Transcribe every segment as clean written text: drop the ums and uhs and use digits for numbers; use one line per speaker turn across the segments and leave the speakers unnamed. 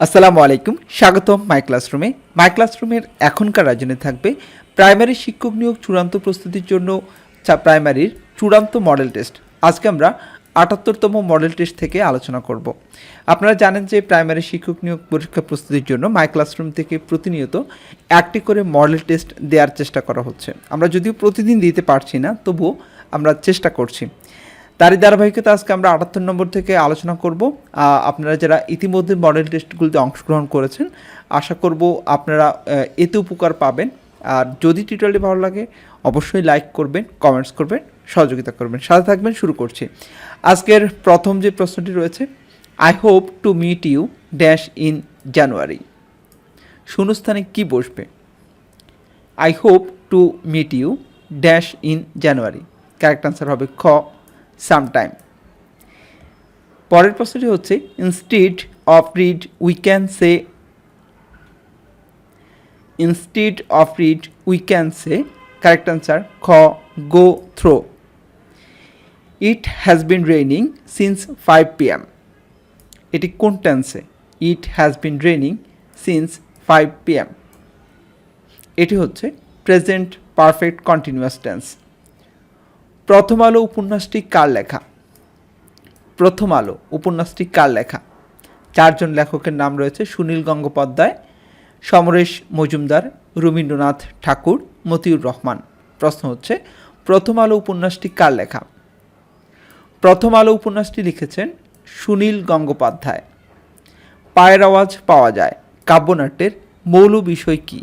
আসসালামু আলাইকুম, স্বাগতম মাই ক্লাসরুমে। মাই ক্লাসরুমের এখনকার আয়োজনে থাকবে প্রাইমারি শিক্ষক নিয়োগ চূড়ান্ত প্রস্তুতির জন্য প্রাইমারির চূড়ান্ত মডেল টেস্ট। আজকে আমরা ৭৮তম মডেল টেস্ট থেকে আলোচনা করব। আপনারা জানেন যে প্রাইমারি শিক্ষক নিয়োগ পরীক্ষা প্রস্তুতির জন্য মাই ক্লাসরুম থেকে প্রতিনিয়ত একটি করে মডেল টেস্ট দেওয়ার চেষ্টা করা হচ্ছে। আমরা যদিও প্রতিদিন দিতে পারছি না, তবুও আমরা চেষ্টা করছি। তারই ধারাবাহিকতা আজকে আমরা ৭৮ নম্বর থেকে আলোচনা করব। আপনারা যারা ইতিমধ্যে মডেল টেস্টগুলিতে অংশগ্রহণ করেছেন, আশা করব আপনারা এতে উপকার পাবেন। আর যদি টিউটোরিয়ালটি ভালো লাগে অবশ্যই লাইক করবেন, কমেন্টস করবেন, সহযোগিতা করবেন। সাথে থাকবেন। শুরু করছি। আজকের প্রথম যে প্রশ্নটি রয়েছে, I hope to meet you dash in January. শূন্যস্থানে কি বসবে? I hope to meet you dash in January. Correct answer হবে খ, সামটাইম। পরের প্রশ্নটি হচ্ছে, instead of read we can say. Instead of read we can say. Correct answer খ, go through. It has been raining since 5 PM। এটি কোন টেন্সে? It has been raining since 5 PM। এটি হচ্ছে প্রেজেন্ট পারফেক্ট কন্টিনিউয়াস টেন্স। প্রথম আলো উপন্যাসটি কার লেখা? প্রথম আলো উপন্যাসটি কার লেখা? চারজন লেখকের নাম রয়েছে, সুনীল গঙ্গোপাধ্যায়, সমরেশ মজুমদার, রবীন্দ্রনাথ ঠাকুর, মতিউর রহমান। প্রশ্ন হচ্ছে, প্রথম আলো উপন্যাসটি কার লেখা? প্রথম আলো উপন্যাসটি লিখেছেন সুনীল গঙ্গোপাধ্যায়। পায়ের আওয়াজ পাওয়া যায় কাব্যনাট্যের মূল বিষয় কী?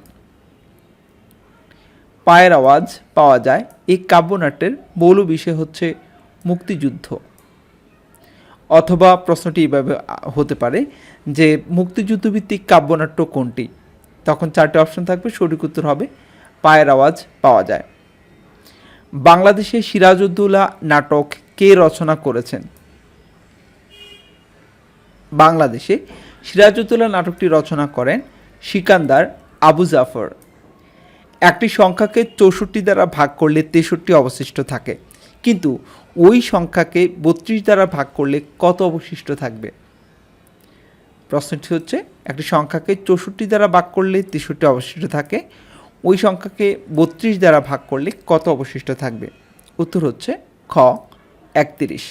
পায়ের আওয়াজ পাওয়া যায় এই কাব্যনাট্যের মূল বিষয় হচ্ছে মুক্তিযুদ্ধ। অথবা প্রশ্নটি এইভাবে হতে পারে যে মুক্তিযুদ্ধভিত্তিক কাব্যনাট্য কোনটি? তখন চারটি অপশন থাকবে, সঠিক উত্তর হবে পায়ের আওয়াজ পাওয়া যায়। বাংলাদেশে সিরাজউদ্দৌলা নাটক কে রচনা করেছেন? বাংলাদেশে সিরাজউদ্দৌলা নাটকটি রচনা করেন সিকান্দার আবু জাফর। একটি সংখ্যাকে ৬৪ দ্বারা ভাগ করলে ৬৩ অবশিষ্ট থাকে, কিন্তু ওই সংখ্যাকে ৩২ দ্বারা ভাগ করলে কত অবশিষ্ট থাকবে? প্রশ্নটি হচ্ছে, একটি সংখ্যাকে ৬৪ দ্বারা ভাগ করলে ৬৩ অবশিষ্ট থাকে, ওই সংখ্যাকে ৩২ দ্বারা ভাগ করলে কত অবশিষ্ট থাকবে? উত্তর হচ্ছে খ, ৩১।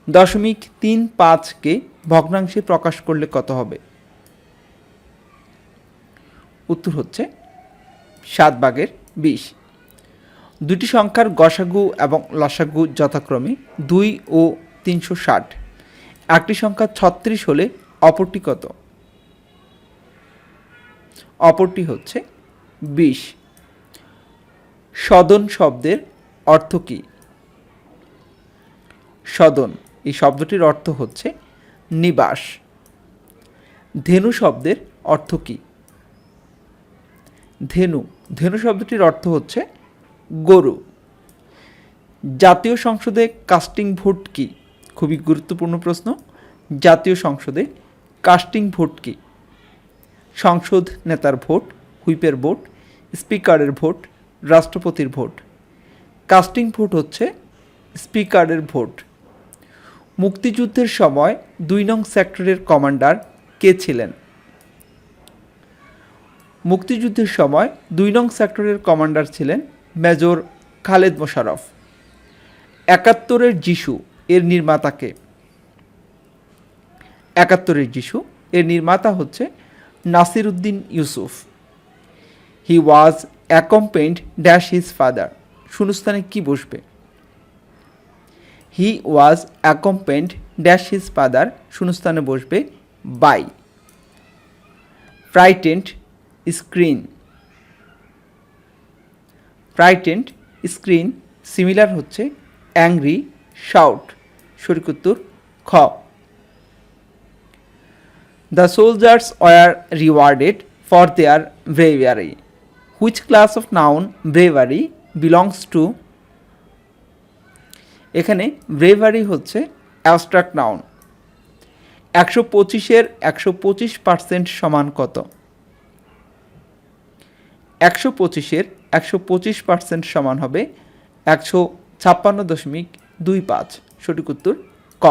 0.35কে ভগ্নাংশে প্রকাশ করলে কত হবে? উত্তর হচ্ছে 7/20। দুটি সংখ্যার গসাগু এবং লসাগু যথাক্রমে 2 ও 360। একটি সংখ্যা 36 হলে অপরটি কত? অপরটি হচ্ছে 20। সদন শব্দের অর্থ কী? সদন এই শব্দটির অর্থ হচ্ছে নিবাস। ধেনু শব্দের অর্থ কী? ধেনু ধেনু শব্দটির অর্থ হচ্ছে গরু। জাতীয় সংসদে কাস্টিং ভোট কি? খুবই গুরুত্বপূর্ণ প্রশ্ন। জাতীয় সংসদে কাস্টিং ভোট কি? সংসদ নেতার ভোট, হুইপের ভোট, স্পিকারের ভোট, রাষ্ট্রপতির ভোট। কাস্টিং ভোট হচ্ছে স্পিকারের ভোট। মুক্তিযুদ্ধের সময় 2 নং সেক্টরের কমান্ডার কে ছিলেন? মুক্তিযুদ্ধের সময় 2 নং সেক্টরের কমান্ডার ছিলেন মেজর খালেদ মোশাররফ। ৭১-এর যিশু এর নির্মাতাকে? ৭১-এর যিশু এর নির্মাতা হচ্ছে Nasir Uddin Yusuf. He was accompanied dash his father. শূন্যস্থানে কি বসবে? He was accompanied dash his father. শূন্যস্থানে বসবে by. Frightened scream. Frightened scream similar হচ্ছে অ্যাংরি শাউট। সঠিক উত্তর খ। The soldiers were rewarded for their bravery. Which class of noun bravery belongs to? এখানে ব্রেভারি হচ্ছে অ্যাবস্ট্রাক্ট নাউন। 125-এর 125% সমান কত? 125-এর 125% সমান হবে 156.25। সঠিক উত্তর ক।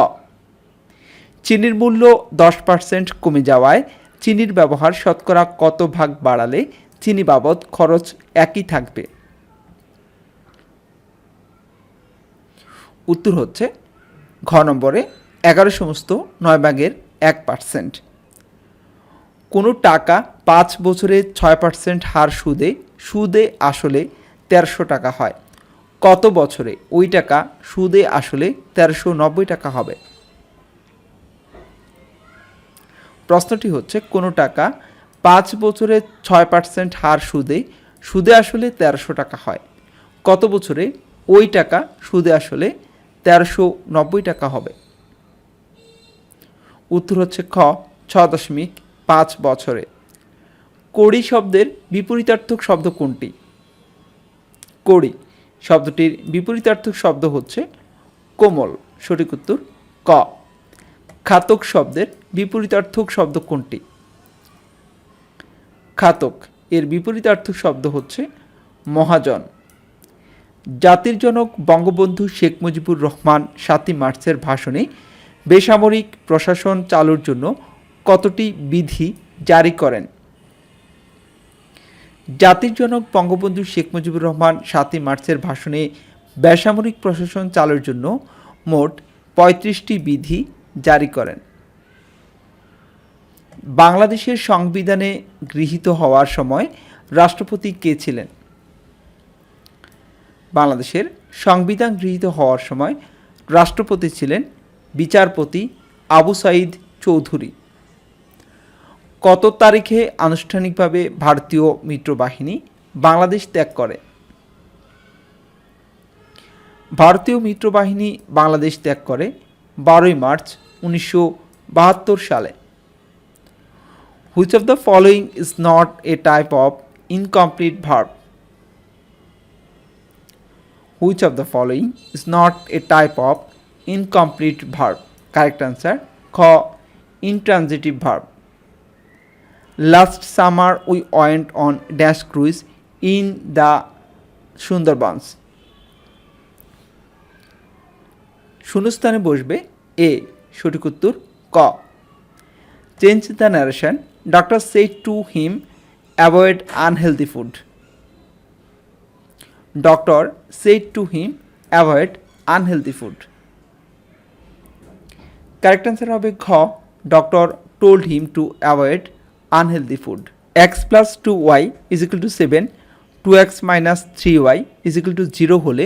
চিনির মূল্য 10% কমে যাওয়ায় চিনির ব্যবহার শতকরা কত ভাগ বাড়ালে চিনি বাবদ খরচ একই থাকবে? উত্তর হচ্ছে ঘ নম্বরে 11/9 কোনো টাকা 5 বছরে 6% হার সুদে আসলে 1300 টাকা হয়, কত বছরে ওই টাকা সুদে আসলে 1390 টাকা হবে? প্রশ্নটি হচ্ছে কোনো টাকা 5 বছরে 6% হার সুদে আসলে 1300 টাকা হয়, কত বছরে ওই টাকা সুদে আসলে 1390 টাকা হবে? উত্তর হচ্ছে খ 6.5 বছরে। কড়ি শব্দের বিপরীতার্থক শব্দ কোনটি? কড়ি শব্দটির বিপরীতার্থক শব্দ হচ্ছে কোমল, সঠিক উত্তর ক। খাতক শব্দের বিপরীতার্থক শব্দ কোনটি? খাতক এর বিপরীতার্থক শব্দ হচ্ছে মহাজন। জাতির জনক বঙ্গবন্ধু শেখ মুজিবুর রহমান 7ই মার্চের ভাষণে বেসামরিক প্রশাসন চালুর জন্য কতটি বিধি জারি করেন? জাতির জনক বঙ্গবন্ধু শেখ মুজিবুর রহমান 7ই মার্চের ভাষণে বেসামরিক প্রশাসন চালুর জন্য মোট 35টি বিধি জারি করেন। বাংলাদেশের সংবিধানে গৃহীত হওয়ার সময় রাষ্ট্রপতি কে ছিলেন? বাংলাদেশের সংবিধান গৃহীত হওয়ার সময় রাষ্ট্রপতি ছিলেন বিচারপতি আবু সাঈদ চৌধুরী। কত তারিখে আনুষ্ঠানিকভাবে ভারতীয় মিত্রবাহিনী বাংলাদেশ ত্যাগ করে? ভারতীয় মিত্রবাহিনী বাংলাদেশ ত্যাগ করে 12ই মার্চ 1972 সালে। Which of the following is not a type of incomplete verb? Which of the following is not a type of incomplete verb? Correct answer খ intransitive verb. Last summer we went on dash cruise in the Sundarbans. শূন্যস্থানে বসবে এ, সঠিক উত্তর ক। Change the narration, doctor said to him avoid unhealthy food. Doctor said to him avoid unhealthy food. Correct answer হবে খ, doctor told him to avoid unhealthy food. X plus 2y is equal to 7, 2x minus 3y is equal to 0 হলে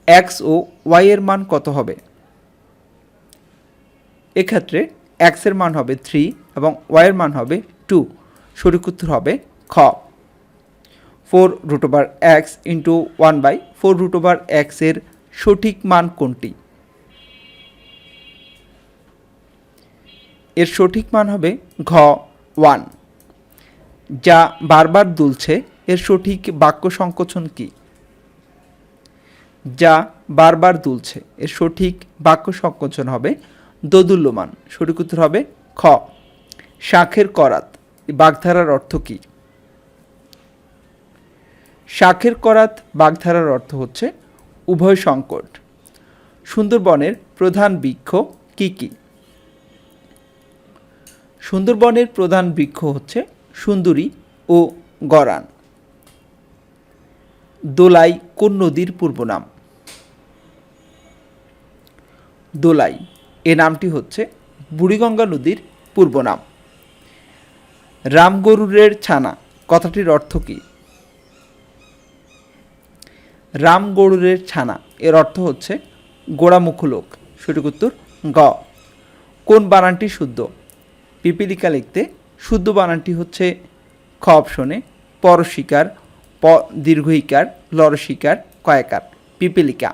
x ও y এর মান কত হবে? এক্ষেত্রে x এর মান হবে 3 এবং y এর মান হবে 2, সঠিক উত্তর হবে খ। 4√x ইন্টু 1/4√x এর সঠিক মান কোনটি? এর সঠিক মান হবে ঘ 1। যা বারবার দুলছে এর সঠিক বাক্য সংকোচন কি? যা বারবার দুলছে এর সঠিক বাক্য সংকোচন হবে দোদুল্যমান, সঠিক উত্তর হবে খ। শাঁখের করাত বাগধারার অর্থ কি? শাঁখের করাত বাগধারার অর্থ হচ্ছে উভয় সংকট। সুন্দরবনের প্রধান বৃক্ষ কি কি? সুন্দরবনের প্রধান বৃক্ষ হচ্ছে সুন্দরী ও গরান। দোলাই কোন নদীর পূর্ব নাম? দোলাই এ নামটি হচ্ছে বুড়িগঙ্গা নদীর পূর্ব নাম। রামগরুরের ছানা কথাটির অর্থ কি? রামগরুরের ছানা এর অর্থ হচ্ছে গোড়ামুখ লোক, সঠিক উত্তর গ। কোন বানানটি শুদ্ধ? পিপিলিকা লিখতে শুদ্ধ বানানটি হচ্ছে খ অপশনে পরশিকার, প দীর্ঘইকার, লরশিকার, কয়াকার, পিপিলিকা।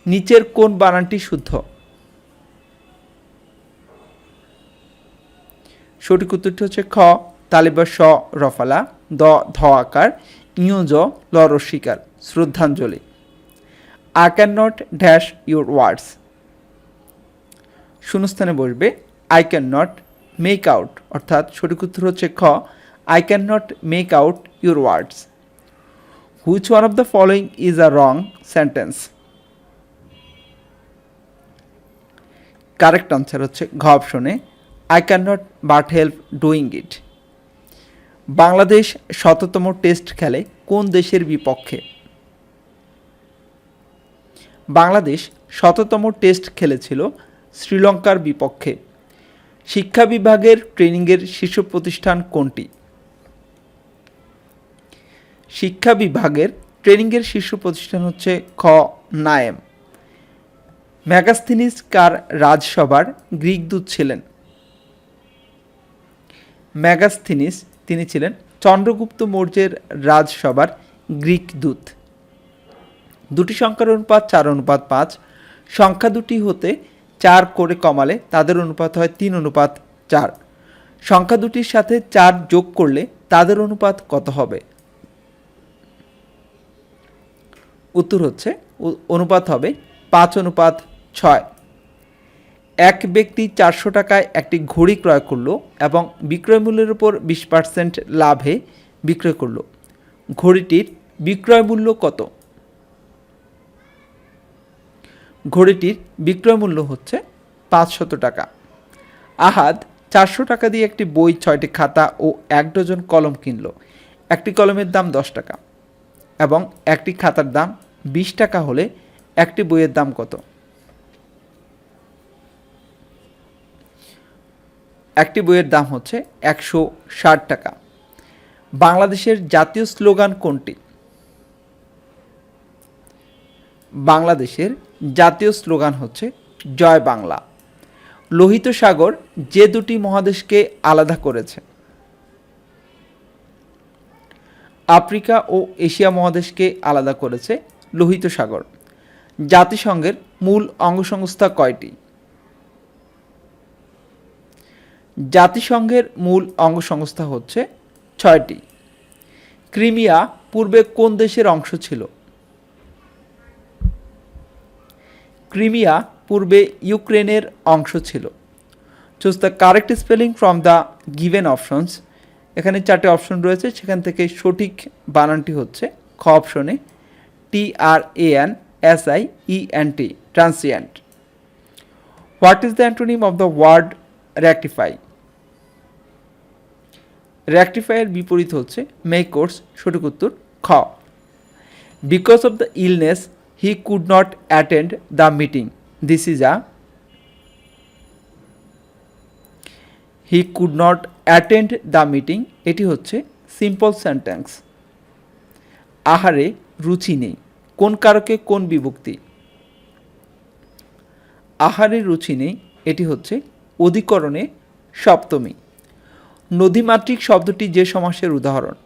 নিচের কোন বানানটি শুদ্ধ? সঠিক উত্তরটি হচ্ছে খ তালিবা স রফালা, দ ধ আকার, ইয়জ লরশিকার, শ্রদ্ধাঞ্জলি। I cannot dash your words. শূন্যস্থানে বসবে I cannot make out, অর্থাৎ সঠিক উত্তর হচ্ছে খ I cannot make out your words. Which one of the following is a wrong sentence? Correct answer হচ্ছে ঘ অপশনে, I can not but help doing it. Bangladesh ১৭তম টেস্ট খেলে কোন দেশের বিপক্ষে? বাংলাদেশ ১৭তম টেস্ট খেলেছিল শ্রীলঙ্কার বিপক্ষে। শিক্ষা বিভাগের ট্রেনিংয়ের শীর্ষ প্রতিষ্ঠান কোনটি? শিক্ষা বিভাগের ট্রেনিংয়ের শীর্ষ প্রতিষ্ঠান হচ্ছে খ নায়েম। ম্যাগাস্থিনিস কার রাজসভার গ্রিক দূত ছিলেন? ম্যাগাস্থিনিস তিনি ছিলেন চন্দ্রগুপ্ত মৌর্যের রাজসভার গ্রিক দূত। দুটি সংখ্যার অনুপাত 4:5, সংখ্যা দুটি হতে 4 করে কমালে তাদের অনুপাত হয় 3:4। সংখ্যা দুটির সাথে 4 যোগ করলে তাদের অনুপাত কত হবে? উত্তর হচ্ছে অনুপাত হবে 5:6। এক ব্যক্তি 400 টাকায় একটি ঘড়ি ক্রয় করলো এবং বিক্রয় মূল্যের উপর 20% লাভে বিক্রয় করলো। ঘড়িটির বিক্রয় মূল্য কত? ঘড়িটির বিক্রয় মূল্য হচ্ছে 500 টাকা। আহাদ 400 টাকা দিয়ে একটি বই, 6টি খাতা ও 1 ডজন কলম কিনল। একটি কলমের দাম 10 টাকা এবং একটি খাতার দাম 20 টাকা হলে একটি বইয়ের দাম কত? একটি বইয়ের দাম হচ্ছে 160 টাকা। বাংলাদেশের জাতীয় স্লোগান কোনটি? বাংলাদেশের জাতীয় স্লোগান হচ্ছে জয় বাংলা। লোহিত সাগর যে দুটি মহাদেশকে আলাদা করেছে? আফ্রিকা ও এশিয়া মহাদেশকে আলাদা করেছে লোহিত সাগর। জাতিসংঘের মূল অঙ্গসংস্থা কয়টি? জাতিসংঘের মূল অঙ্গসংস্থা হচ্ছে 6টি। ক্রিমিয়া পূর্বে কোন দেশের অংশ ছিল? ক্রিমিয়া পূর্বে ইউক্রেনের অংশ ছিল। Choose the correct spelling from the given options. এখানে 4টে অপশন রয়েছে, সেখান থেকে সঠিক বানানটি হচ্ছে খ অপশনে, TRANSIENT, transient. What is the antonym of the word rectify? রেকটিফাইয়ের বিপরীত হচ্ছে মেক কোর্স। সঠিক উত্তর খ। Because of the illness he could not attend the meeting. This is a, he could not attend the meeting, এটি হচ্ছে simple sentence. আহারে রুচি নেই কোন কারকে কোন বিভক্তি? আহারে রুচি নেই এটি হচ্ছে অধিকরণে সপ্তমী। নদীমাতৃক শব্দটি যে সমাসের উদাহরণ?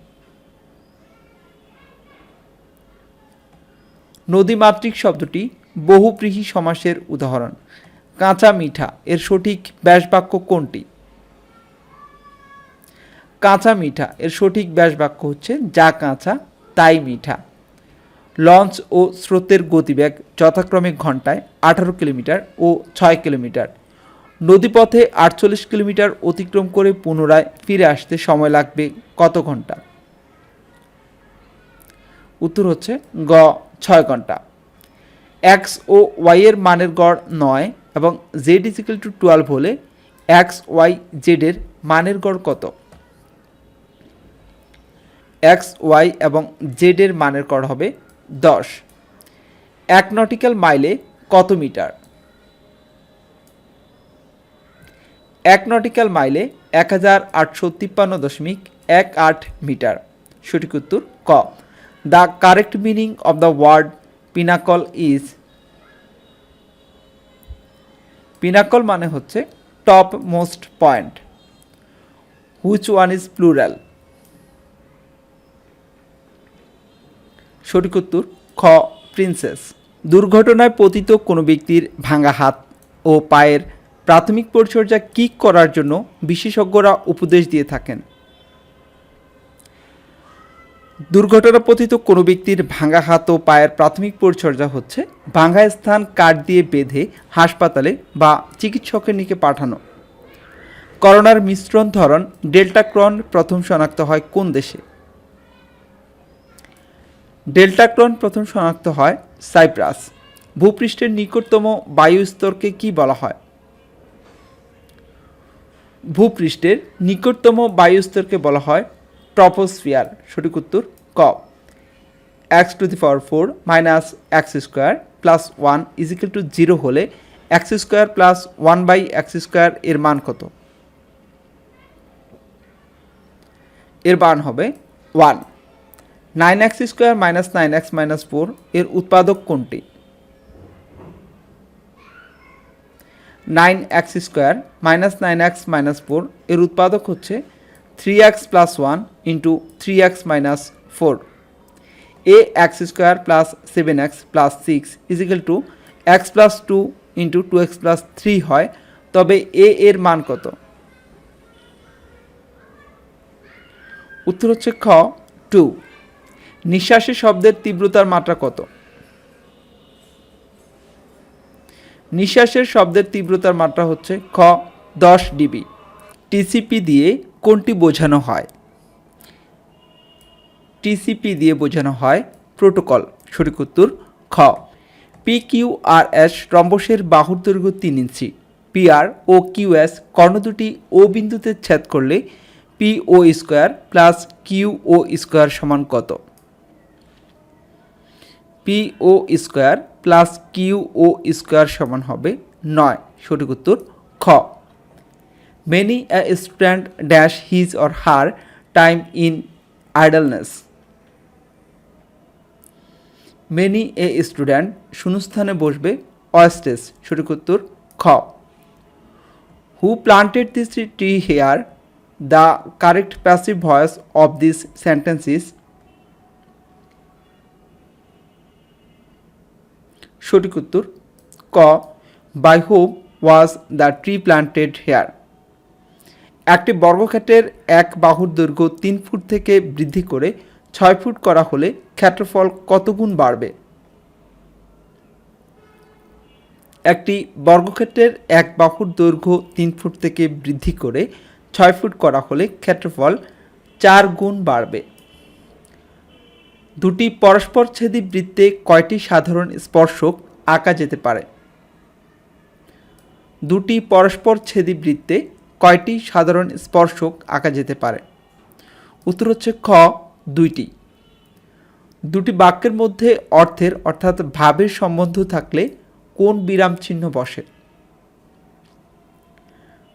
নদীমাতৃক শব্দটি বহুব্রীহি সমাসের উদাহরণ। কাঁচা মিঠা এর সঠিক ব্যাসবাক্য কোনটি? কাঁচা মিঠা এর সঠিক ব্যাসবাক্য হচ্ছে যা কাঁচা তাই মিঠা। লঞ্চ ও স্রোতের গতিবেগ যথাক্রমে ঘন্টায় 18 কিলোমিটার ও 6 কিলোমিটার। নদীপথে 48 কিলোমিটার অতিক্রম করে পুনরায় ফিরে আসতে সময় লাগবে কত ঘন্টা? উত্তর হচ্ছে গ 6 ঘন্টা। এক্স ও ওয়াই এর মানের গড় 9 এবং জেড ইজিক্যাল টু 12 হলে এক্স ওয়াই জেড এর মানের গড় কত? এক্স ওয়াই এবং জেড এর মানের গড় হবে 10। 1 নটিক্যাল মাইলে কত মিটার? 1 নটিক্যাল মাইলে 1853.18 মিটার। সঠিক উত্তর ক। The correct meaning of the word pinnacle is? Pinnacle মানে হচ্ছে top most point. Which one is plural? সঠিক উত্তর খ প্রিন্সেস। দুর্ঘটনায় পতিত কোনো ব্যক্তির ভাঙা হাত ও পায়ের প্রাথমিক পরিচর্যা কি করার জন্য বিশেষজ্ঞরা উপদেশ দিয়ে থাকেন? দুর্ঘটনা পতিত কোনো ব্যক্তির ভাঙা হাত ও পায়ের প্রাথমিক পরিচর্যা হচ্ছে ভাঙা স্থান কাঠ দিয়ে বেঁধে হাসপাতালে বা চিকিৎসকের নিকটে পাঠানো। করোনার মিশ্রণ ধরন ডেল্টাক্রন প্রথম শনাক্ত হয় কোন দেশে? ডেল্টাক্রন প্রথম শনাক্ত হয় সাইপ্রাস। ভূপৃষ্ঠের নিকটতম বায়ুস্তরকে কি বলা হয়? ভূপৃষ্ঠের নিকটতম বায়ুস্তরকে বলা হয় ট্রপোস্ফিয়ার। সঠিক উত্তর ক। x⁴ minus x square plus 1 equal to 0 হলে এক্স স্কোয়ার প্লাস 1/x² এর মান কত? এর মান হবে 1। 9x² মাইনাস 9x মাইনাস 4 এর উৎপাদক কোনটি? 9x² মাইনাস 9x মাইনাস 4 এর উৎপাদক হচ্ছে 3x plus 1 into 3x minus 4। ax² plus 7x plus 6 equal to x plus 2 into 2x plus 3 হয়, তবে a এর মান কত? উত্তর হচ্ছে খ 2। নিঃশ্বাসী শব্দের তীব্রতার মাত্রা কত? নিঃশ্বাসের শব্দের তীব্রতার মাত্রা হচ্ছে খ 10 ডিবি। টিসিপি দিয়ে কোনটি বোঝানো হয়? টিসিপি দিয়ে বোঝানো হয় প্রোটোকল। সঠিক উত্তর খ। PQRS রম্বসের বাহুর দৈর্ঘ্য 3 ইঞ্চি। PR ও QS কর্ণ দুটি ও বিন্দুতে ছেদ করলে PO² প্লাস QO² সমান কত? PO² প্লাস QO² সমান হবে 9। সঠিক উত্তর খ। Many a student dash his or her time in idleness. Many a student শূন্যস্থানে বসবে wastes। সঠিক উত্তর খ। Who planted this tree here? The correct passive voice of this sentence is সঠিক উত্তর ক। By whom was the tree planted here? একটি বর্গক্ষেত্রের এক বাহুর দৈর্ঘ্য 3 ফুট থেকে বৃদ্ধি করে 6 ফুট করা হলে ক্ষেত্রফল কত গুণ বাড়বে? একটি বর্গক্ষেত্রের এক বাহুর দৈর্ঘ্য 3 ফুট থেকে বৃদ্ধি করে 6 ফুট করা হলে ক্ষেত্রফল 4 গুণ বাড়বে। দুটি পরস্পরছেদী বৃত্তে কয়টি সাধারণ স্পর্শক আঁকা যেতে পারে? দুটি পরস্পরছেদী বৃত্তে কয়টি সাধারণ স্পর্শক আঁকা যেতে পারে? উত্তর হচ্ছে খ 2টি। দুটি বাক্যের মধ্যে অর্থের অর্থাৎ ভাবের সম্বন্ধ থাকলে কোন বিরাম চিহ্ন বসে?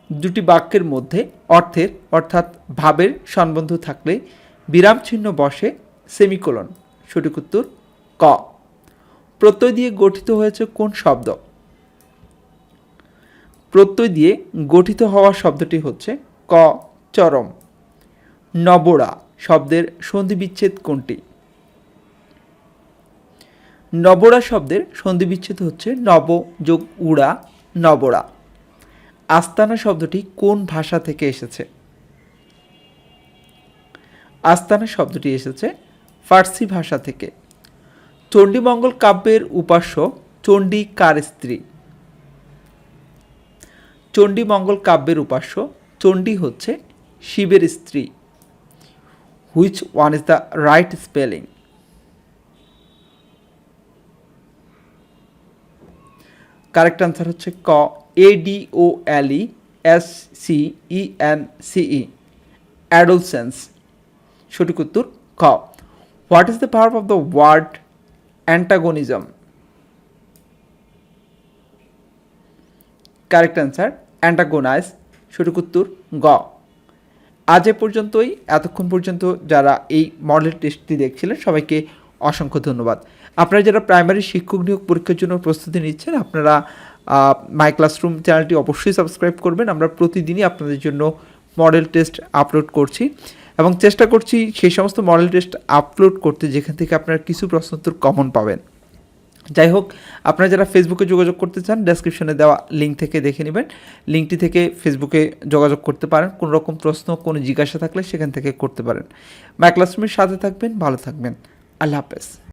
দুটি বাক্যের মধ্যে অর্থের অর্থাৎ ভাবের সম্বন্ধ থাকলে বিরাম চিহ্ন বসে সেমিকোলন। সঠিক উত্তর ক। প্রত্যয় দিয়ে গঠিত হয়েছে কোন শব্দ? প্রত্যয় দিয়ে গঠিত হওয়া শব্দটি হচ্ছে ক চরম। নবড়া শব্দের সন্ধিবিচ্ছেদ কোনটি? নবড়া শব্দের সন্ধিবিচ্ছেদ হচ্ছে নব যোগ উড়া, নবড়া। আস্তানা শব্দটি কোন ভাষা থেকে এসেছে? আস্তানা শব্দটি এসেছে ফার্সি ভাষা থেকে। চণ্ডীমঙ্গল কাব্যের উপাস্য চণ্ডী কার স্ত্রী? চণ্ডীমঙ্গল কাব্যের উপাস্য চণ্ডী হচ্ছে শিবের স্ত্রী। Which one is the right spelling? Correct answer হচ্ছে ক ADOLESCENCE অ্যাডোলসেন্স। সঠিক উত্তর খ। What is the verb of the word antagonism? Correct answer antagonise. সঠিক উত্তর গ। আজ এ পর্যন্তই। এতক্ষণ পর্যন্ত যারা এই মডেল টেস্টটি দেখছিলেন সবাইকে অসংখ্য ধন্যবাদ। আপনারা যারা প্রাইমারি শিক্ষক নিয়োগ পরীক্ষার জন্য প্রস্তুতি নিচ্ছেন আপনারা মাই ক্লাসরুম চ্যানেলটি অবশ্যই সাবস্ক্রাইব করবেন। আমরা প্রতিদিনই আপনাদের জন্য মডেল টেস্ট আপলোড করছি এবং চেষ্টা করছি সেই সমস্ত মডেল টেস্ট আপলোড করতে যেখান থেকে আপনারা কিছু প্রশ্নোত্তর কমন পাবেন। যাই হোক, আপনারা যারা ফেসবুকে যোগাযোগ করতে চান ডেসক্রিপশনে দেওয়া লিঙ্ক থেকে দেখে নেবেন। লিঙ্কটি থেকে ফেসবুকে যোগাযোগ করতে পারেন। কোনো রকম প্রশ্ন কোনো জিজ্ঞাসা থাকলে সেখান থেকে করতে পারেন। মাই ক্লাসরুমের সাথে থাকবেন, ভালো থাকবেন। আল্লাহ হাফেজ।